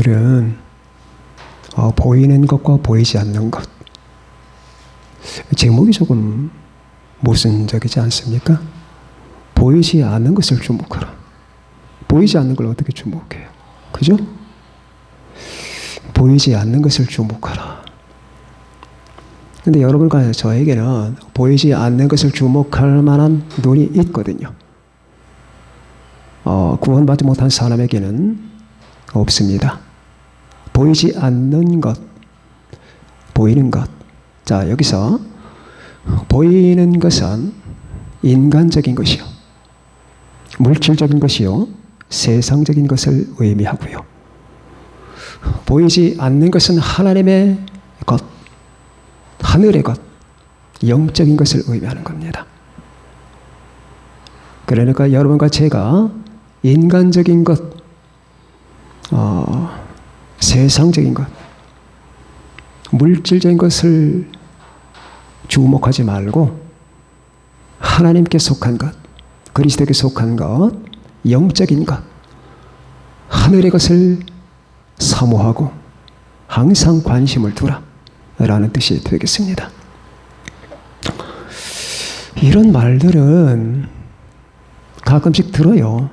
오늘은 보이는 것과 보이지 않는 것. 제목이 조금 모순적이지 않습니까? 보이지 않는 것을 주목하라. 보이지 않는 걸 어떻게 주목해요? 그죠? 보이지 않는 것을 주목하라. 근데 여러분과 저에게는 보이지 않는 것을 주목할 만한 눈이 있거든요. 구원받지 못한 사람에게는 없습니다. 보이지 않는 것, 보이는 것. 자, 여기서 보이는 것은 인간적인 것이요, 물질적인 것이요, 세상적인 것을 의미하고요. 보이지 않는 것은 하나님의 것, 하늘의 것, 영적인 것을 의미하는 겁니다. 그러니까 여러분과 제가 인간적인 것, 세상적인 것, 물질적인 것을 주목하지 말고 하나님께 속한 것, 그리스도께 속한 것, 영적인 것, 하늘의 것을 사모하고 항상 관심을 두라 라는 뜻이 되겠습니다. 이런 말들은 가끔씩 들어요.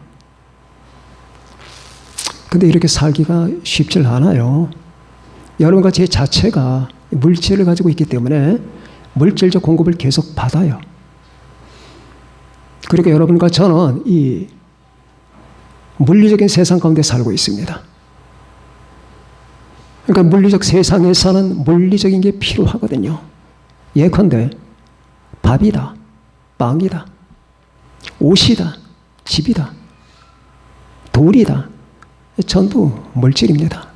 근데 이렇게 살기가 쉽지 않아요. 여러분과 제 자체가 물질을 가지고 있기 때문에 물질적 공급을 계속 받아요. 그러니까 여러분과 저는 이 물리적인 세상 가운데 살고 있습니다. 그러니까 물리적 세상에서는 물리적인 게 필요하거든요. 예컨대 밥이다, 빵이다, 옷이다, 집이다, 돌이다. 전부 물질입니다.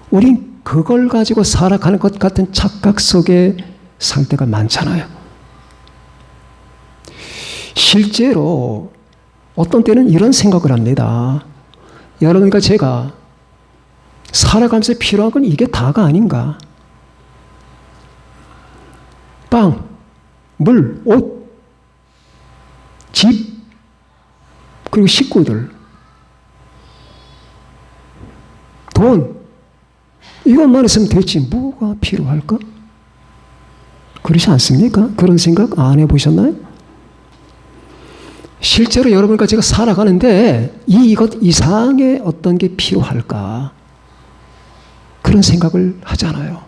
우린 그걸 가지고 살아가는 것 같은 착각 속에 살 때가 많잖아요. 실제로 어떤 때는 이런 생각을 합니다. 여러분과 제가 살아가면서 필요한 건 이게 다가 아닌가? 빵, 물, 옷, 집, 그리고 식구들, 돈, 이것만 있으면 됐지 뭐가 필요할까? 그렇지 않습니까? 그런 생각 안 해보셨나요? 실제로 여러분과 제가 살아가는데 이것 이상의 어떤 게 필요할까? 그런 생각을 하잖아요.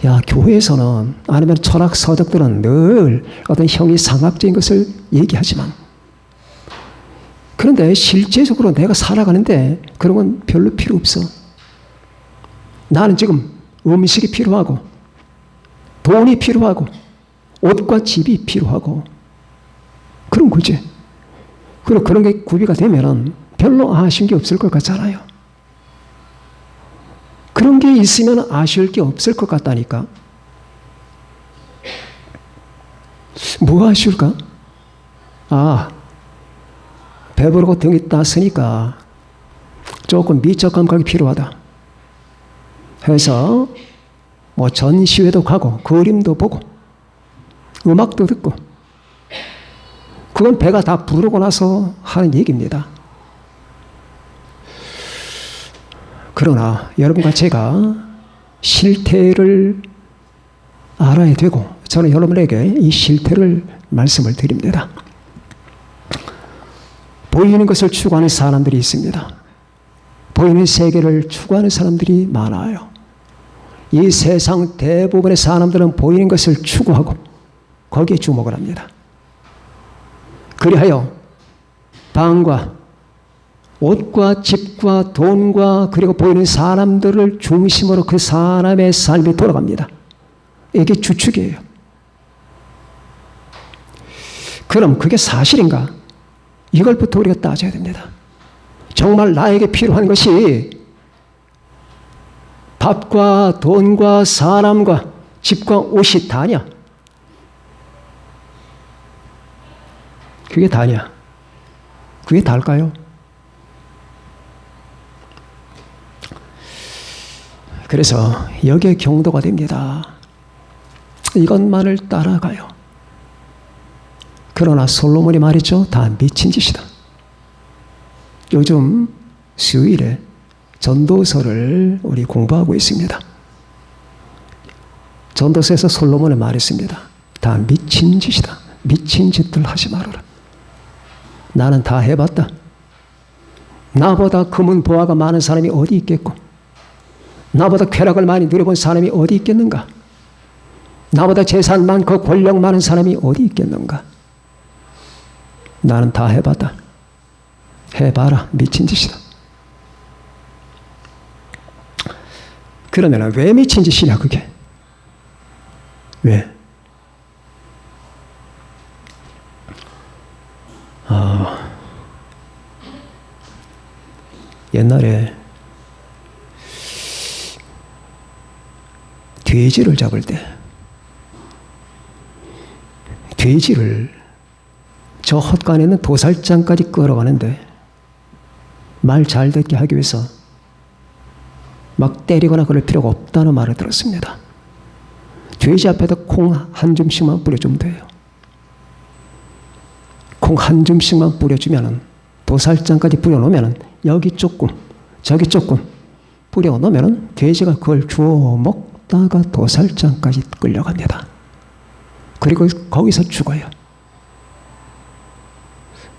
야, 교회에서는 아니면 철학 서적들은 늘 어떤 형이상학적인 것을 얘기하지만, 그런데 실제적으로 내가 살아가는데 그런 건 별로 필요 없어. 나는 지금 음식이 필요하고, 돈이 필요하고, 옷과 집이 필요하고, 그런 거지. 그리고 그런 게 구비가 되면은 별로 아쉬운 게 없을 것 같잖아요. 그런 게 있으면 아쉬울 게 없을 것 같다니까. 뭐가 아쉬울까? 배부르고 등이 땄으니까 조금 미적 감각이 필요하다 해서 뭐 전시회도 가고 그림도 보고 음악도 듣고, 그건 배가 다 부르고 나서 하는 얘기입니다. 그러나 여러분과 제가 실태를 알아야 되고, 저는 여러분에게 이 실태를 말씀을 드립니다. 보이는 것을 추구하는 사람들이 있습니다. 보이는 세계를 추구하는 사람들이 많아요. 이 세상 대부분의 사람들은 보이는 것을 추구하고 거기에 주목을 합니다. 그리하여 방과 옷과 집과 돈과 그리고 보이는 사람들을 중심으로 그 사람의 삶이 돌아갑니다. 이게 주축이에요. 그럼 그게 사실인가? 이걸부터 우리가 따져야 됩니다. 정말 나에게 필요한 것이 밥과 돈과 사람과 집과 옷이 다냐? 그게 다냐? 그게 다일까요? 그래서 여기에 경도가 됩니다. 이것만을 따라가요. 그러나 솔로몬이 말했죠. 다 미친 짓이다. 요즘 수요일에 전도서를 우리 공부하고 있습니다. 전도서에서 솔로몬이 말했습니다. 다 미친 짓이다. 미친 짓들 하지 말아라. 나는 다 해봤다. 나보다 금은 보화가 많은 사람이 어디 있겠고, 나보다 쾌락을 많이 누려본 사람이 어디 있겠는가? 나보다 재산 많고 권력 많은 사람이 어디 있겠는가? 나는 다 해봤다. 해봐라. 미친 짓이다. 그러면 왜 미친 짓이냐 그게? 왜? 옛날에 돼지를 잡을 때 돼지를 저 헛간에 있는 도살장까지 끌어가는데 말 잘 듣게 하기 위해서 막 때리거나 그럴 필요가 없다는 말을 들었습니다. 돼지 앞에다 콩 한 줌씩만 뿌려주면 돼요. 콩 한 줌씩만 뿌려주면 도살장까지 뿌려놓으면 여기 조금 저기 조금 뿌려놓으면 돼지가 그걸 주워 먹다가 도살장까지 끌려갑니다. 그리고 거기서 죽어요.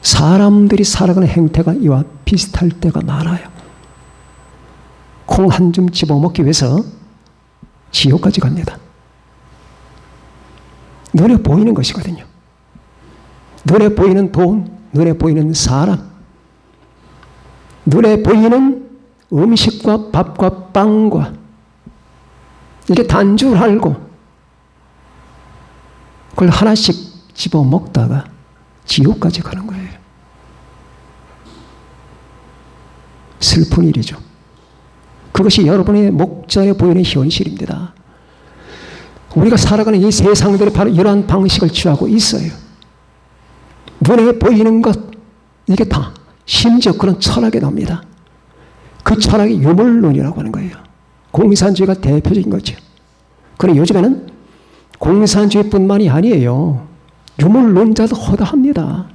사람들이 살아가는 행태가 이와 비슷할 때가 많아요. 콩 한 줌 집어먹기 위해서 지옥까지 갑니다. 눈에 보이는 것이거든요. 눈에 보이는 돈, 눈에 보이는 사람, 눈에 보이는 음식과 밥과 빵과 이게 단 줄 알고 그걸 하나씩 집어먹다가 지옥까지 가는 거예요. 슬픈 일이죠. 그것이 여러분의 목전에 보이는 현실입니다. 우리가 살아가는 이 세상들이 바로 이러한 방식을 취하고 있어요. 눈에 보이는 것, 이게 다 심지어 그런 철학에 나옵니다. 그 철학이 유물론이라고 하는 거예요. 공산주의가 대표적인 거죠. 그런데 요즘에는 공산주의뿐만이 아니에요. 유물론자도 허다합니다.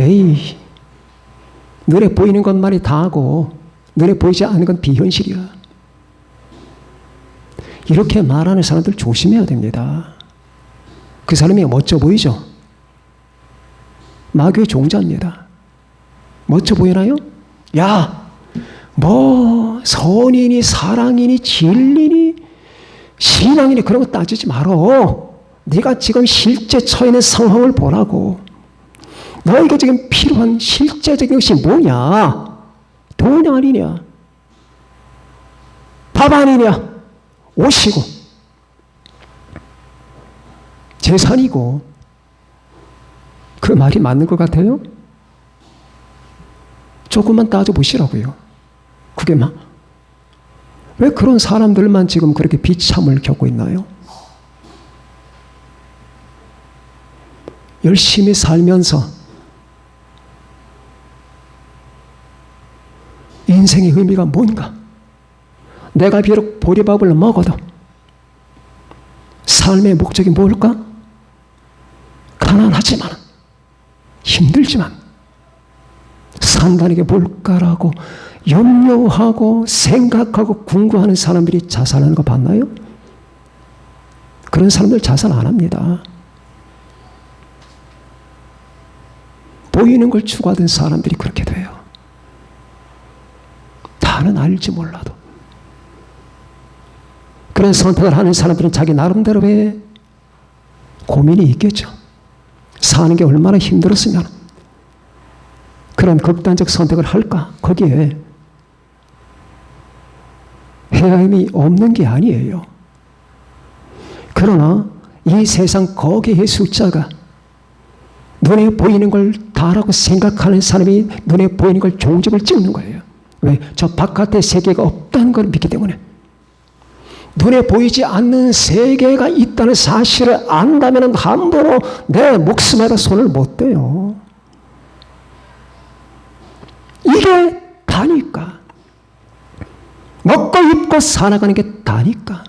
에이, 눈에 보이는 것만이 다하고 눈에 보이지 않는 건 비현실이야. 이렇게 말하는 사람들 조심해야 됩니다. 그 사람이 멋져 보이죠? 마귀의 종자입니다. 멋져 보이나요? 야, 뭐 선이니 사랑이니 진리니 신앙이니 그런 거 따지지 말어. 네가 지금 실제 처해 있는 상황을 보라고. 너에게 지금 필요한 실제적인 것이 뭐냐? 돈 아니냐? 밥 아니냐? 옷이고 재산이고. 그 말이 맞는 것 같아요? 조금만 따져보시라고요. 그게 왜 그런 사람들만 지금 그렇게 비참을 겪고 있나요? 열심히 살면서 인생의 의미가 뭔가? 내가 비록 보리밥을 먹어도 삶의 목적이 뭘까? 가난하지만 힘들지만 산다는 게 뭘까라고 염려하고 생각하고 궁금해하는 사람들이 자살하는 거 봤나요? 그런 사람들 자살 안 합니다. 보이는 걸 추구하던 사람들이 그렇게 돼요. 다는 알지 몰라도. 그런 선택을 하는 사람들은 자기 나름대로의 고민이 있겠죠. 사는 게 얼마나 힘들었으면 그런 극단적 선택을 할까? 거기에 헤아림이 없는 게 아니에요. 그러나 이 세상 거기의 숫자가 눈에 보이는 걸 다라고 생각하는 사람이 눈에 보이는 걸 종집을 찍는 거예요. 왜? 저 바깥의 세계가 없다는 걸 믿기 때문에. 눈에 보이지 않는 세계가 있다는 사실을 안다면 함부로 내 목숨에다 손을 못 대요. 이게 다니까. 먹고 입고 살아가는 게 다니까.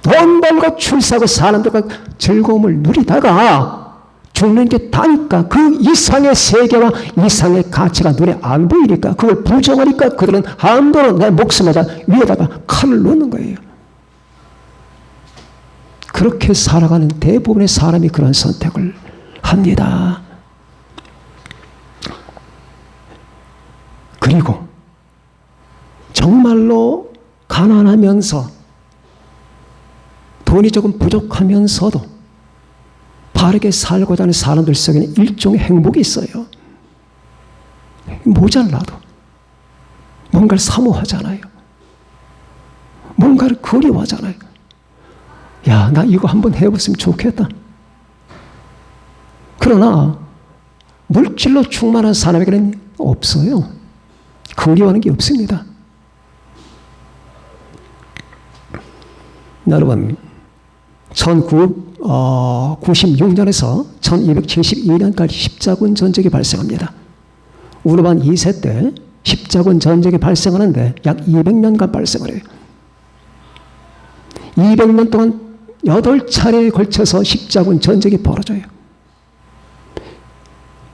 돈 벌고 출세하고 사람들과 즐거움을 누리다가 죽는 게 다니까 그 이상의 세계와 이상의 가치가 눈에 안 보이니까 그걸 부정하니까 그들은 함부로 내 목숨에다 위에다가 칼을 놓는 거예요. 그렇게 살아가는 대부분의 사람이 그런 선택을 합니다. 그리고 정말로 가난하면서 돈이 조금 부족하면서도 바르게 살고자 하는 사람들 속에는 일종의 행복이 있어요. 모자라도 뭔가를 사모하잖아요. 뭔가를 그리워하잖아요. 야, 나 이거 한번 해봤으면 좋겠다. 그러나 물질로 충만한 사람에게는 없어요. 그리워하는 게 없습니다. 여러분, 1996년에서 1272년까지 십자군 전쟁이 발생합니다. 우르반 2세 때 십자군 전쟁이 발생하는데 약 200년간 발생을 해요. 200년 동안 8차례에 걸쳐서 십자군 전쟁이 벌어져요.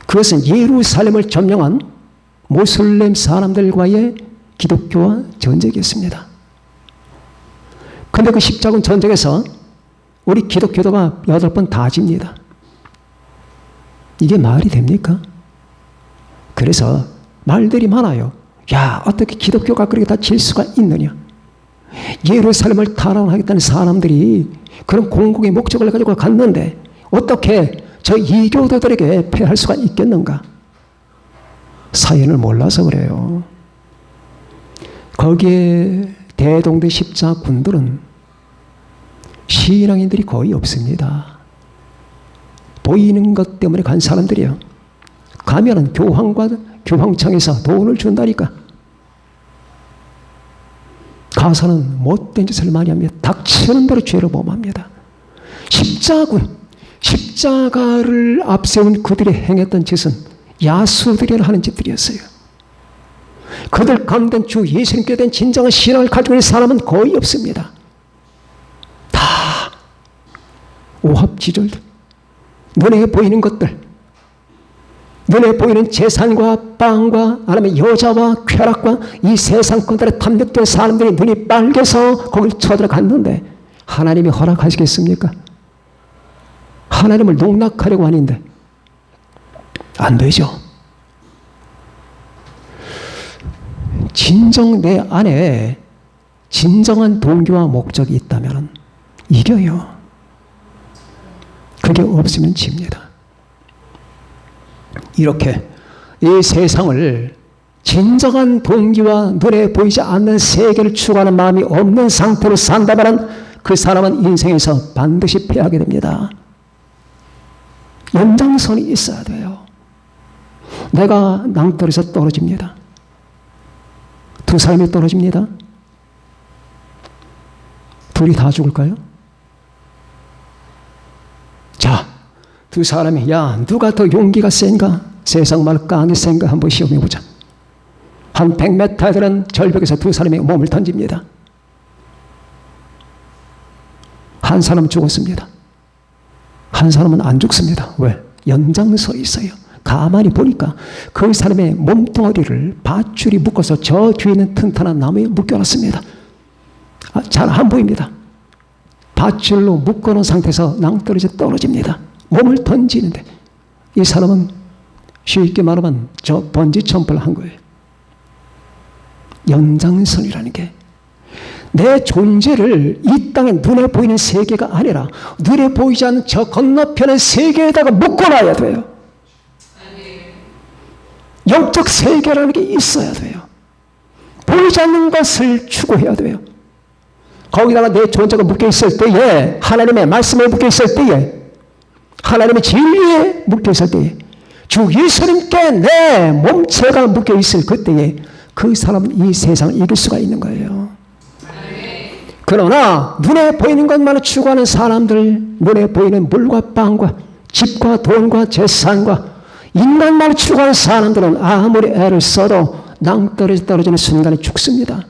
그것은 예루살렘을 점령한 모슬렘 사람들과의 기독교와 전쟁이었습니다. 그런데 그 십자군 전쟁에서 우리 기독교도가 8번 다 집니다. 이게 말이 됩니까? 그래서 말들이 많아요. 야, 어떻게 기독교가 그렇게 다 질 수가 있느냐? 예루살렘을 탈환하겠다는 사람들이 그런 공공의 목적을 가지고 갔는데 어떻게 저 이교도들에게 패할 수가 있겠는가? 사연을 몰라서 그래요. 거기에 대동대 십자군들은 신앙인들이 거의 없습니다. 보이는 것 때문에 간 사람들이요. 가면은 교황청에서 돈을 준다니까. 가서는 못된 짓을 많이 합니다. 닥치는 대로 죄를 범합니다. 십자가를 앞세운 그들이 행했던 짓은 야수들이 하는 짓들이었어요. 그들 가운데 주 예수님께 대한 진정한 신앙을 가지고 있는 사람은 거의 없습니다. 다 오합지졸들, 눈에 보이는 것들, 눈에 보이는 재산과 빵과 아니면 여자와 쾌락과 이 세상권들에 탐닉된 사람들이 눈이 빨개서 거길 쳐들어갔는데 하나님이 허락하시겠습니까? 하나님을 농락하려고 하는데 안 되죠. 진정 내 안에 진정한 동기와 목적이 있다면 이겨요. 그게 없으면 집니다. 이렇게 이 세상을 진정한 동기와 눈에 보이지 않는 세계를 추구하는 마음이 없는 상태로 산다면 그 사람은 인생에서 반드시 패하게 됩니다. 연장선이 있어야 돼요. 내가 낭떠러지에서 떨어집니다. 두 사람이 떨어집니다. 둘이 다 죽을까요? 자, 두 사람이 야 누가 더 용기가 센가? 세상 말 깡이 센가? 한번 시험해보자. 한 100m 되는 절벽에서 두 사람이 몸을 던집니다. 한 사람은 죽었습니다. 한 사람은 안 죽습니다. 왜? 연장선이 있어요. 가만히 보니까 그 사람의 몸뚱어리를 밧줄이 묶어서 저 뒤에 있는 튼튼한 나무에 묶여놨습니다. 잘 안 보입니다. 밧줄로 묶어놓은 상태에서 낭떠러지에 떨어집니다. 몸을 던지는데 이 사람은 쉽게 말하면 저 번지 점프를 한 거예요. 연장선이라는 게 내 존재를 이 땅에 눈에 보이는 세계가 아니라 눈에 보이지 않는 저 건너편의 세계에다가 묶어놔야 돼요. 영적 세계라는 게 있어야 돼요. 보이지 않는 것을 추구해야 돼요. 거기다가 내 존재가 묶여있을 때에 하나님의 말씀에 묶여있을 때에 하나님의 진리에 묶여있을 때에 주 예수님께 내 몸체가 묶여있을 그때에 그 사람은 이 세상을 이길 수가 있는 거예요. 그러나 눈에 보이는 것만을 추구하는 사람들, 눈에 보이는 물과 빵과 집과 돈과 재산과 인간만을 추구하는 사람들은 아무리 애를 써도 낭떠러지 떨어지는 순간에 죽습니다.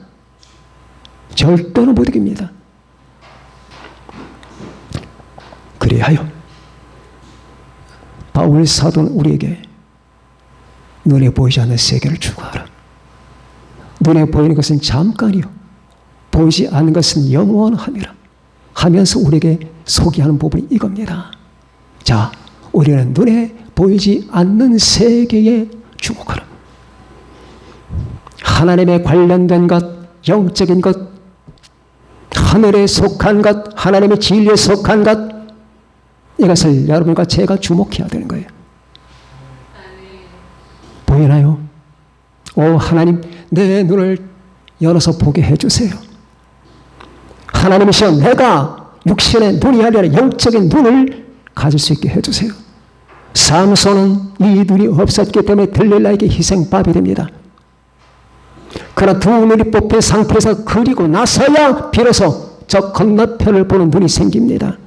절대로 못 이깁니다. 그리하여 바울 사도는 우리에게 눈에 보이지 않는 세계를 추구하라. 눈에 보이는 것은 잠깐이요 보이지 않는 것은 영원함이라 하면서 우리에게 소개하는 부분이 이겁니다. 자, 우리는 눈에 보이지 않는 세계에 주목하라. 하나님에 관련된 것, 영적인 것, 하늘에 속한 것, 하나님의 진리에 속한 것, 이것을 여러분과 제가 주목해야 되는 거예요. 보이나요? 오 하나님, 내 눈을 열어서 보게 해주세요. 하나님이시여, 내가 육신의 눈이 아니라 영적인 눈을 가질 수 있게 해주세요. 삼손은 이 눈이 없었기 때문에 들릴라에게 희생밥이 됩니다. 그러나 두 눈이 뽑힌 상태에서 그리고 나서야 비로소 저 건너편을 보는 눈이 생깁니다.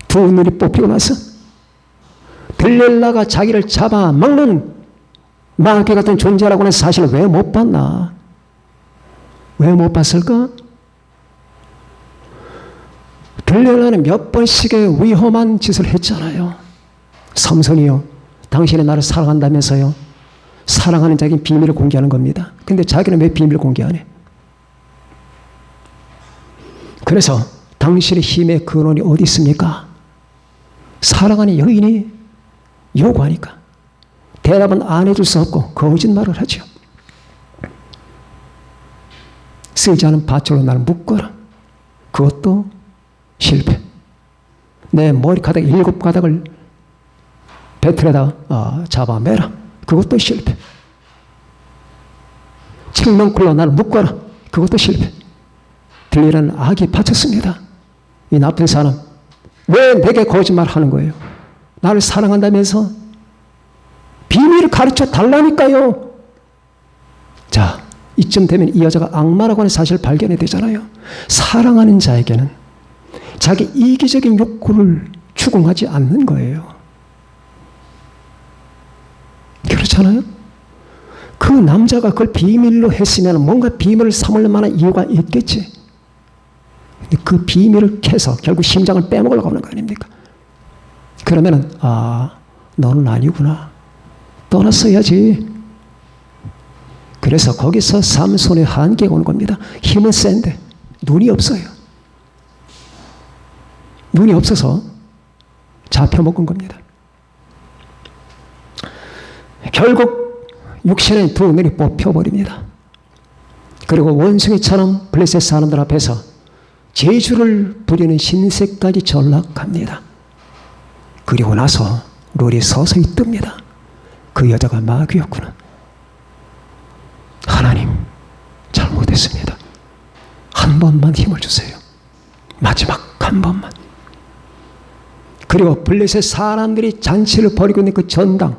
두 눈이 뽑히고 나서 들릴라가 자기를 잡아먹는 마귀 같은 존재라고 하는 사실을 왜 못 봤나? 왜 못 봤을까? 들릴라는 몇 번씩의 위험한 짓을 했잖아요. 삼손이요, 당신이 나를 사랑한다면서요. 사랑하는 자에게 비밀을 공개하는 겁니다. 근데 자기는 왜 비밀을 공개하네? 그래서 당신의 힘의 근원이 어디 있습니까? 사랑하는 여인이 요구하니까 대답은 안 해줄 수 없고 거짓말을 하죠. 쓰지 않은 밧줄로 나를 묶어라. 그것도 실패. 내 머리카락 7가닥을 배틀에다 잡아매라. 그것도 실패. 칡명쿨로 나를 묶어라. 그것도 실패. 들리라는 악이 바쳤습니다. 이 나쁜 사람, 왜 내게 거짓말하는 거예요? 나를 사랑한다면서 비밀을 가르쳐 달라니까요. 자, 이쯤 되면 이 여자가 악마라고 하는 사실을 발견해야 되잖아요. 사랑하는 자에게는 자기 이기적인 욕구를 추궁하지 않는 거예요. 그렇잖아요? 그 남자가 그걸 비밀로 했으면 뭔가 비밀을 삼을 만한 이유가 있겠지. 근데 그 비밀을 캐서 결국 심장을 빼먹으려고 하는 거 아닙니까? 그러면은 너는 아니구나. 떠났어야지. 그래서 거기서 삼손의 한계가 오는 겁니다. 힘은 센데 눈이 없어요. 눈이 없어서 잡혀먹은 겁니다. 결국 육신의 두 눈이 뽑혀버립니다. 그리고 원숭이처럼 블레셋 사람들 앞에서 제주를 부리는 신세까지 전락합니다. 그리고 나서 룰이 서서히 뜹니다. 그 여자가 마귀였구나. 하나님, 잘못했습니다. 한 번만 힘을 주세요. 마지막 한 번만. 그리고 블레셋 사람들이 잔치를 벌이고 있는 그 전당을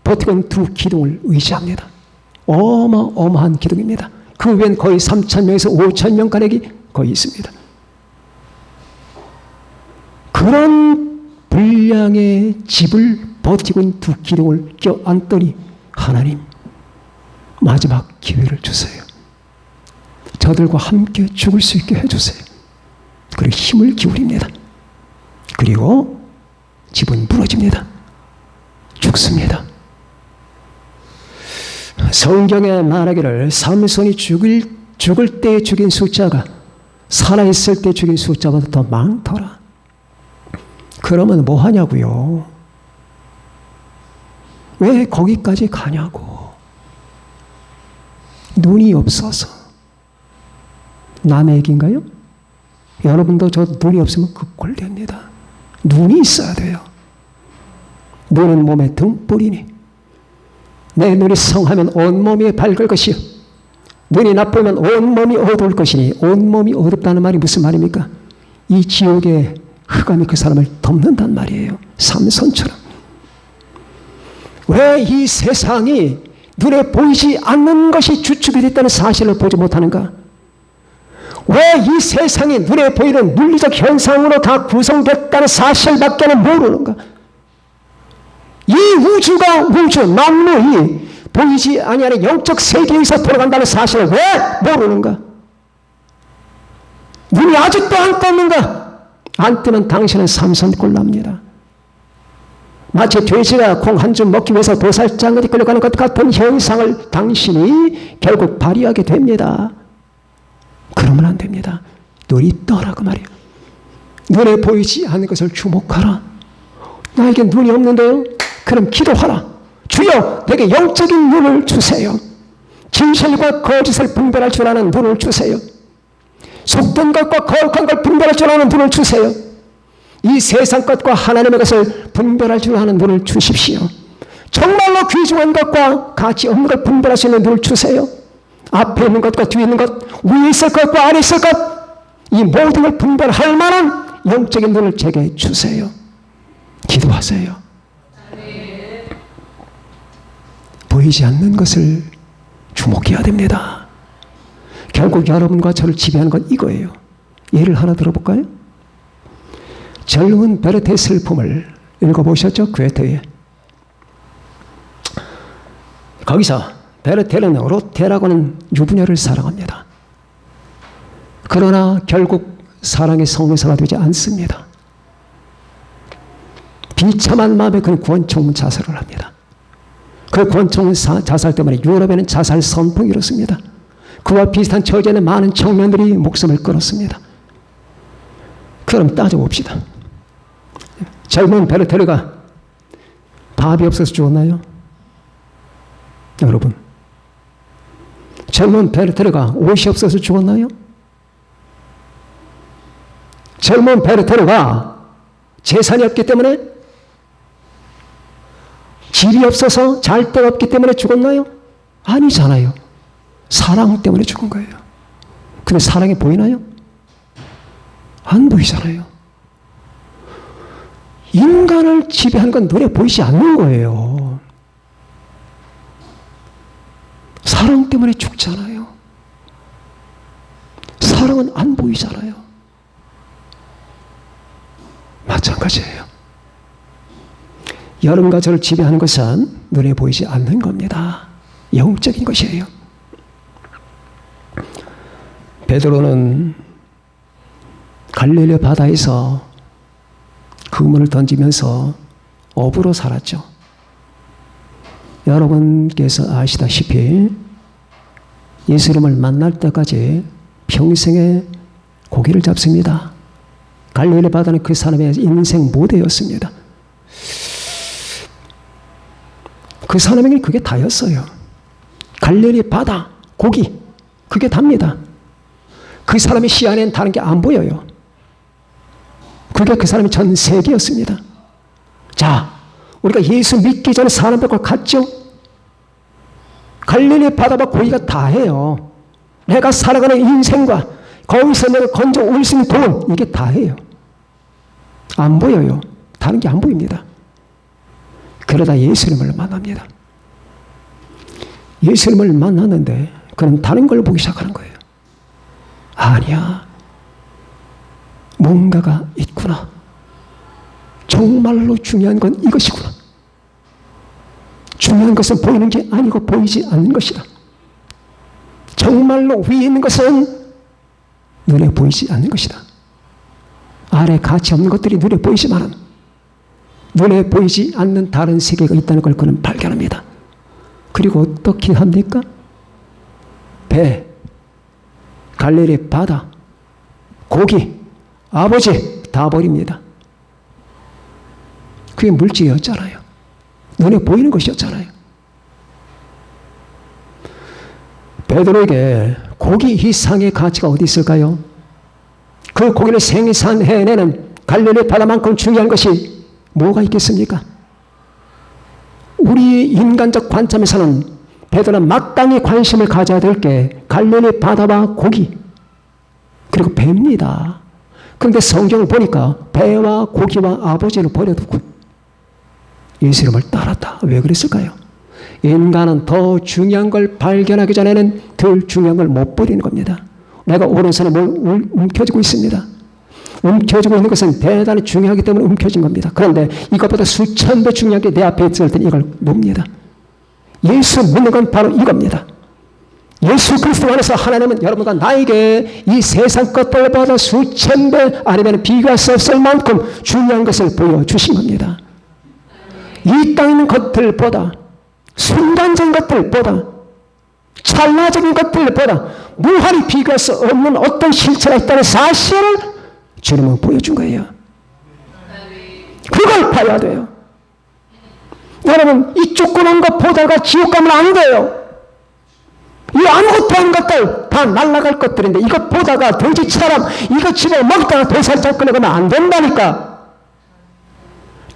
버티고 있는 두 기둥을 의지합니다. 어마어마한 기둥입니다. 그 위엔 거의 3,000명에서 5,000명가량이 거의 있습니다. 그런 분량의 집을 버티고 있는 두 기둥을 껴안더니 하나님, 마지막 기회를 주세요. 저들과 함께 죽을 수 있게 해주세요. 그리고 힘을 기울입니다. 그리고 집은 무너집니다. 죽습니다. 성경에 말하기를 삼손이 죽을 때 죽인 숫자가 살아있을 때 죽인 숫자보다 더 많더라. 그러면 뭐 하냐고요? 왜 거기까지 가냐고. 눈이 없어서. 남의 얘기인가요? 여러분도 저 눈이 없으면 극골됩니다. 눈이 있어야 돼요. 눈은 몸의 등불이니 내 눈이 성하면 온몸이 밝을 것이요 눈이 나쁘면 온몸이 어두울 것이니 온몸이 어둡다는 말이 무슨 말입니까? 이 지옥의 흑암이 그 사람을 덮는단 말이에요. 삼손처럼. 왜 이 세상이 눈에 보이지 않는 것이 주축이 됐다는 사실을 보지 못하는가? 왜 이 세상이 눈에 보이는 물리적 현상으로 다 구성됐다는 사실밖에는 모르는가? 이 우주가 만물이 보이지 아니하는 영적 세계에서 돌아간다는 사실을 왜 모르는가? 눈이 아직도 안 떴는가? 안 뜨면 당신은 삼손 꼴 납니다. 마치 돼지가 콩 한 줌 먹기 위해서 도살장에 끌려가는 것 같은 형상을 당신이 결국 발휘하게 됩니다. 그러면 안 됩니다. 눈이 떠라 그 말이에요. 눈에 보이지 않는 것을 주목하라. 나에게 눈이 없는데요? 그럼 기도하라. 주여 내게 영적인 눈을 주세요. 진실과 거짓을 분별할 줄 아는 눈을 주세요. 속된 것과 거룩한 걸 분별할 줄 아는 눈을 주세요. 이 세상 것과 하나님의 것을 분별할 줄 아는 눈을 주십시오. 정말로 귀중한 것과 가치 없는 걸 분별할 수 있는 눈을 주세요. 앞에 있는 것과 뒤에 있는 것, 위에 있을 것과 아래 있을 것, 이 모든 걸 분별할 만한 영적인 눈을 제게 주세요. 기도하세요. 보이지 않는 것을 주목해야 됩니다. 결국 여러분과 저를 지배하는 건 이거예요. 예를 하나 들어볼까요? 젊은 베르테의 슬픔을 읽어보셨죠? 괴테의. 거기서 베르테는 로테라고 하는 유부녀를 사랑합니다. 그러나 결국 사랑의 성회사가 되지 않습니다. 비참한 마음에 그는 구원청문 자살을 합니다. 그 구원청문 자살 때문에 유럽에는 자살 선풍이 일었습니다. 그와 비슷한 처지에는 많은 청년들이 목숨을 끊었습니다. 그럼 따져봅시다. 젊은 베르테르가 밥이 없어서 죽었나요? 여러분, 젊은 베르테르가 옷이 없어서 죽었나요? 젊은 베르테르가 재산이 없기 때문에, 집이 없어서 잘 데가 없기 때문에 죽었나요? 아니잖아요. 사랑 때문에 죽은 거예요. 근데 사랑이 보이나요? 안 보이잖아요. 인간을 지배하는 건 눈에 보이지 않는 거예요. 사랑 때문에 죽잖아요. 사랑은 안 보이잖아요. 마찬가지예요. 여러분과 저를 지배하는 것은 눈에 보이지 않는 겁니다. 영적인 것이에요. 베드로는 갈릴리 바다에서 그물을 던지면서 어부로 살았죠. 여러분께서 아시다시피 예수님을 만날 때까지 평생에 고기를 잡습니다. 갈릴리 바다는 그 사람의 인생 무대였습니다. 그 사람에게는 그게 다였어요. 갈릴리 바다, 고기, 그게 답니다. 그 사람의 시야에는 다른 게 안 보여요. 그게 그 사람의 전 세계였습니다. 자, 우리가 예수 믿기 전에 사람들과 같죠? 갈릴리 바다와 고기가 다해요. 내가 살아가는 인생과 거기서 내가 건져 올 수 있는 돈, 이게 다해요. 안 보여요. 다른 게 안 보입니다. 그러다 예수님을 만납니다. 예수님을 만났는데 그는 다른 걸 보기 시작하는 거예요. 아니야. 뭔가가 있구나. 정말로 중요한 건 이것이구나. 중요한 것은 보이는 게 아니고 보이지 않는 것이다. 정말로 위에 있는 것은 눈에 보이지 않는 것이다. 아래 가치 없는 것들이 눈에 보이지만 눈에 보이지 않는 다른 세계가 있다는 걸 그는 발견합니다. 그리고 어떻게 합니까? 배, 갈릴리 바다, 고기, 아버지 다 버립니다. 그게 물질이었잖아요. 눈에 보이는 것이었잖아요. 베드로에게 고기 이상의 가치가 어디 있을까요? 그 고기를 생산해내는 갈릴리 바다만큼 중요한 것이 뭐가 있겠습니까? 우리 인간적 관점에서는 베드로는 마땅히 관심을 가져야 될 게 갈릴리 바다와 고기 그리고 배입니다. 그런데 성경을 보니까 배와 고기와 아버지를 버려두고 예수님을 따랐다. 왜 그랬을까요? 인간은 더 중요한 걸 발견하기 전에는 덜 중요한 걸 못 버리는 겁니다. 내가 오른손에 뭘 움켜쥐고 있습니다. 움켜쥐고 있는 것은 대단히 중요하기 때문에 움켜진 겁니다. 그런데 이것보다 수천 배 중요한 게 내 앞에 있을 때 이걸 놉니다. 예수 믿는 건 바로 이겁니다. 예수 그리스도 안에서 하나님은 여러분과 나에게 이 세상 것들보다 수천 배 아니면 비교할 수 없을 만큼 중요한 것을 보여주신 겁니다. 이 땅에 있는 것들보다, 순간적인 것들보다, 찰나적인 것들보다 무한히 비교할 수 없는 어떤 실체가 있다는 사실을 주님은 보여준 거예요. 그걸 봐야 돼요. 여러분, 이 조그만 것 보다가 지옥 가면 안 돼요. 이 아무것도 아닌 것들 다 날아갈 것들인데 이것 보다가 돼지처럼 이거 집어 먹다가 도살짝 끌어가면 안 된다니까.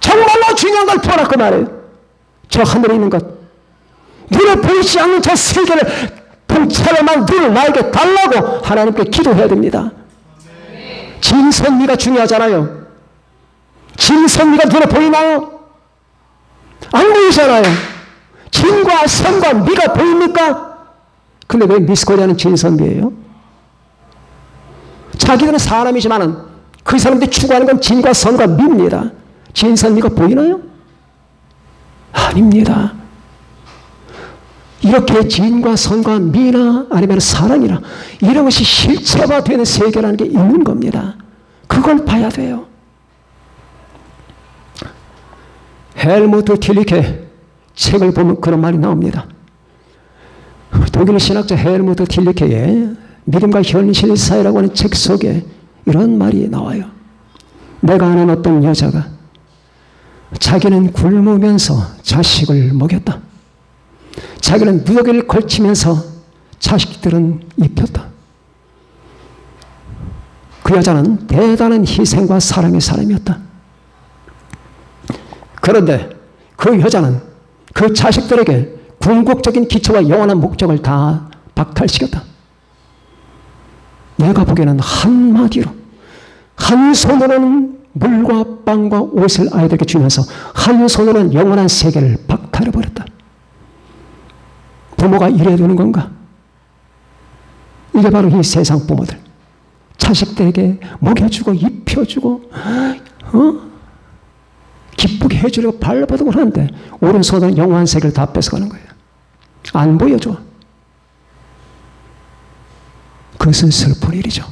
정말로 중요한 걸 보라 그 말이에요. 저 하늘에 있는 것, 눈에 보이지 않는 저 세계를 통째로만 눈을 나에게 달라고 하나님께 기도해야 됩니다. 진선미가 중요하잖아요. 진선미가 눈에 보이나요? 안 보이잖아요. 진과 선과 미가 보입니까? 근데 왜 미스코리아는 진선미예요? 자기들은 사람이지만은 그 사람들이 추구하는 건 진과 선과 미입니다. 진선미가 보이나요? 아닙니다. 이렇게 진과 선과 미나 아니면 사랑이나 이런 것이 실체화되는 세계라는 게 있는 겁니다. 그걸 봐야 돼요. 헬무트 틸리케 책을 보면 그런 말이 나옵니다. 독일 신학자 헬무트 틸리케의 믿음과 현실 사회라고 하는 책 속에 이런 말이 나와요. 내가 아는 어떤 여자가 자기는 굶으면서 자식을 먹였다. 자기는 무더기를 걸치면서 자식들은 입혔다. 그 여자는 대단한 희생과 사랑의 사람이었다. 그런데 그 여자는 그 자식들에게 궁극적인 기초와 영원한 목적을 다 박탈시켰다. 내가 보기에는 한마디로 한 손으로는 물과 빵과 옷을 아이들에게 주면서 한 손으로는 영원한 세계를 박탈해버렸다. 부모가 이래야 되는 건가? 이게 바로 이 세상 부모들. 자식들에게 먹여주고 입혀주고 기쁘게 해주려고 발버둥을 하는데 오른손은 영원한 세계를 다 뺏어가는 거예요. 안 보여줘. 그것은 슬픈 일이죠.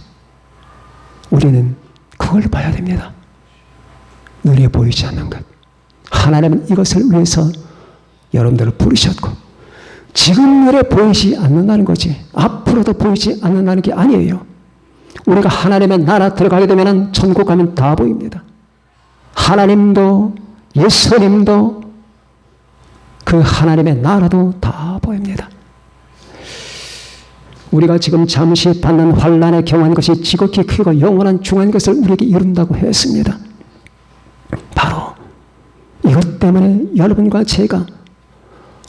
우리는 그걸 봐야 됩니다. 눈에 보이지 않는 것. 하나님은 이것을 위해서 여러분들을 부르셨고 지금 눈에 보이지 않는다는 거지 앞으로도 보이지 않는다는 게 아니에요. 우리가 하나님의 나라 들어가게 되면 천국 가면 다 보입니다. 하나님도 예수님도 그 하나님의 나라도 다 보입니다. 우리가 지금 잠시 받는 환난에 경한 것이 지극히 크고 영원한 중한 것을 우리에게 이룬다고 했습니다. 바로 이것 때문에 여러분과 제가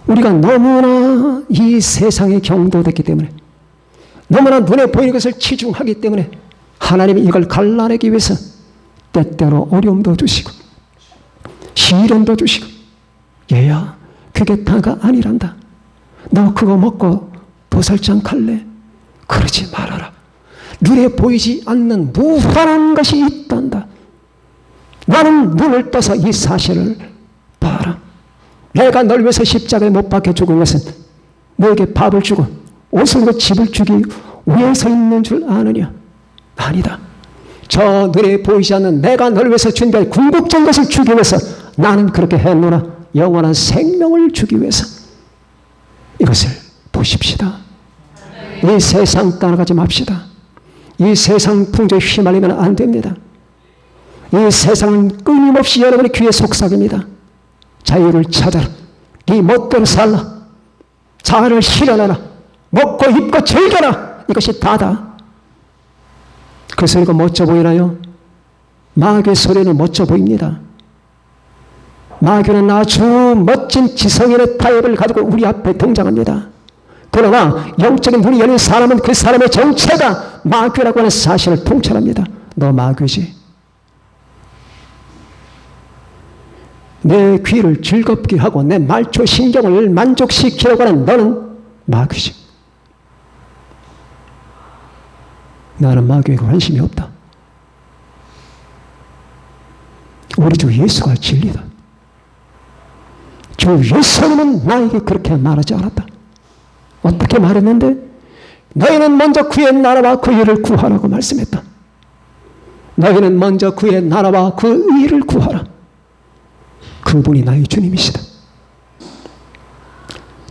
우리가 너무나 이 세상에 경도됐기 때문에 너무나 눈에 보이는 것을 치중하기 때문에 하나님이 이걸 갈라내기 위해서 때때로 어려움도 주시고 시련도 주시고 얘야 그게 다가 아니란다. 너 그거 먹고 도살장 갈래? 그러지 말아라. 눈에 보이지 않는 무한한 것이 있단다. 나는 눈을 떠서 이 사실을 봐라. 내가 널 위해서 십자가에 못 박혀 죽은 것은 너에게 밥을 주고 옷을 주고 집을 주기 위해서 있는 줄 아느냐? 아니다. 저 눈에 보이지 않는 내가 널 위해서 준비할 궁극적인 것을 주기 위해서 나는 그렇게 했노라. 영원한 생명을 주기 위해서 이것을 보십시다. 이 세상 따라가지 맙시다. 이 세상 풍조에 휘말리면 안 됩니다. 이 세상은 끊임없이 여러분의 귀에 속삭입니다. 자유를 찾아라. 네 멋대로 살라. 자아를 실현하라. 먹고 입고 즐겨라. 이것이 다다. 그 소리가 멋져 보이나요? 마귀의 소리는 멋져 보입니다. 마귀는 아주 멋진 지성인의 타협을 가지고 우리 앞에 등장합니다. 그러나 영적인 눈이 열린 사람은 그 사람의 정체가 마귀라고 하는 사실을 통찰합니다. 너 마귀지. 내 귀를 즐겁게 하고 내 말초 신경을 만족시키려고 하는 너는 마귀지. 나는 마귀에 관심이 없다. 우리 주 예수가 진리다. 주 예수님은 나에게 그렇게 말하지 않았다. 어떻게 말했는데? 너희는 먼저 그의 나라와 그 의를 구하라고 말씀했다. 너희는 먼저 그의 나라와 그 의를 구하라. 그분이 나의 주님이시다.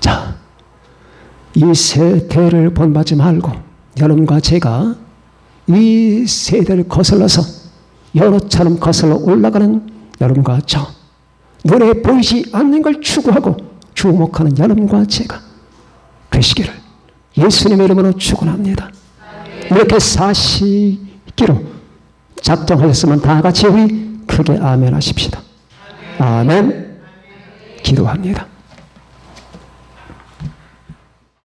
자, 이 세대를 본받지 말고 여러분과 제가 이 세대를 거슬러서 연어처럼 거슬러 올라가는 여러분과 저, 눈에 보이지 않는 걸 추구하고 주목하는 여러분과 제가 되시기를 예수님의 이름으로 축원합니다. 이렇게 사시기로 작정하셨으면 다 같이 우리 크게 아멘 하십시다. 아멘. 기도합니다.